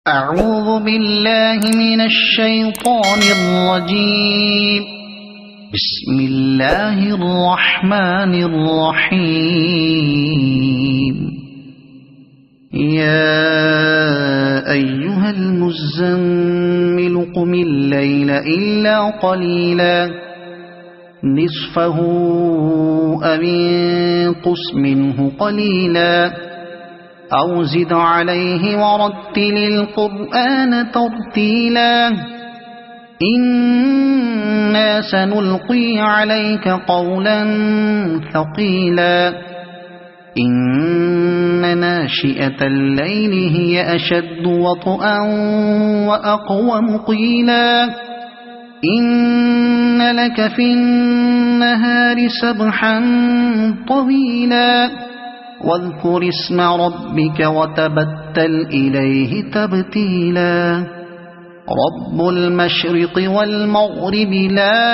أعوذ بالله من الشيطان الرجيم. بسم الله الرحمن الرحيم. يا أيها المزمل قم الليل إلا قليلا نصفه أو انقص منه قليلا أو زد عليه ورتل القرآن ترتيلا إنا سنلقي عليك قولا ثقيلا إن ناشئة الليل هي أشد وطئا وأقوم قيلا إن لك في النهار سبحا طويلا واذكر اسم ربك وتبتل إليه تبتيلا رب المشرق والمغرب لا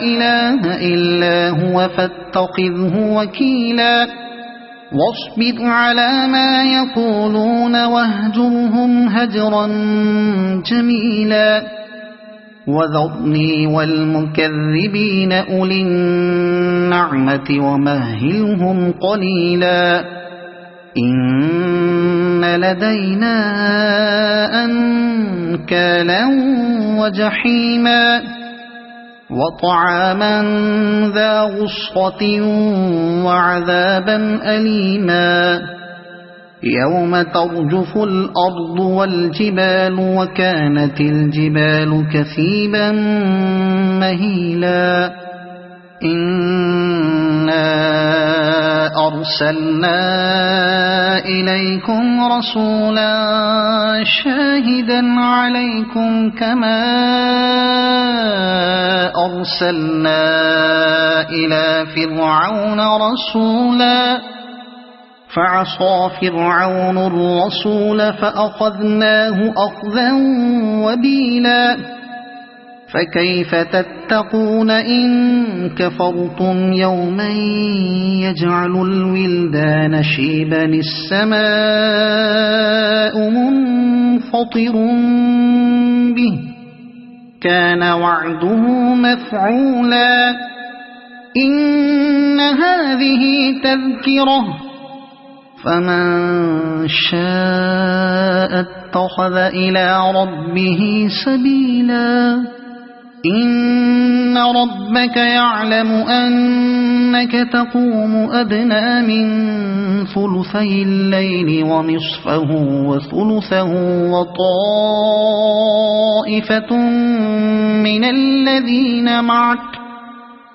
إله إلا هو فاتخذه وكيلا واصبر على ما يقولون واهجرهم هجرا جميلا وذرني والمكذبين أولي النعمة ومهلهم قليلا إن لدينا أنكالا وجحيما وطعاما ذا غصة وعذابا أليما يوم ترجف الأرض والجبال وكانت الجبال كثيبا مهيلا إنا أرسلنا إليكم رسولا شاهدا عليكم كما أرسلنا إلى فرعون رسولا فعصى فرعون الرسول فأخذناه أخذا وبيلا فكيف تتقون إن كفرتم يوما يجعل الولدان شيبا السماء منفطر به كان وعده مفعولا إن هذه تذكرة فمن شاء اتخذ إلى ربه سبيلا إن ربك يعلم أنك تقوم أدنى من ثلثي الليل ونصفه وثلثه وطائفة من الذين معك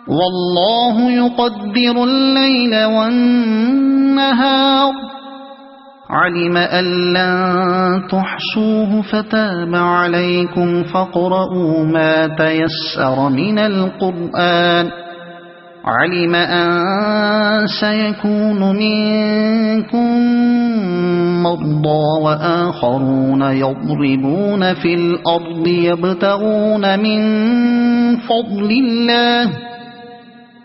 والله يقدر الليل والنهار علم أن لن تحصوه فتاب عليكم فاقرؤوا ما تيسر من القرآن علم أن سيكون منكم مرضى وآخرون يضربون في الأرض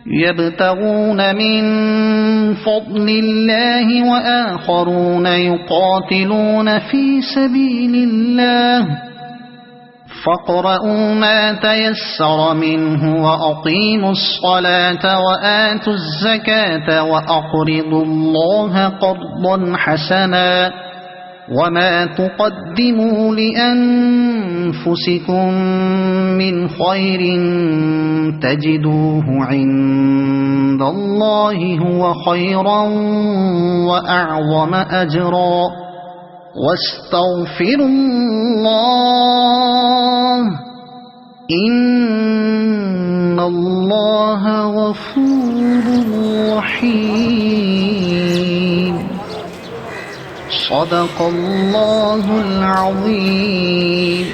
يبتغون من فضل الله وآخرون يقاتلون في سبيل الله فاقرؤوا ما تيسر منه وأقيموا الصلاة وآتوا الزكاة وأقرضوا الله قرضا حسنا وما تقدموا لأنفسكم من خير تجدوه عند الله هو خيرا وأعظم أجرا واستغفروا الله إن الله غفور رحيم صدق الله العظيم.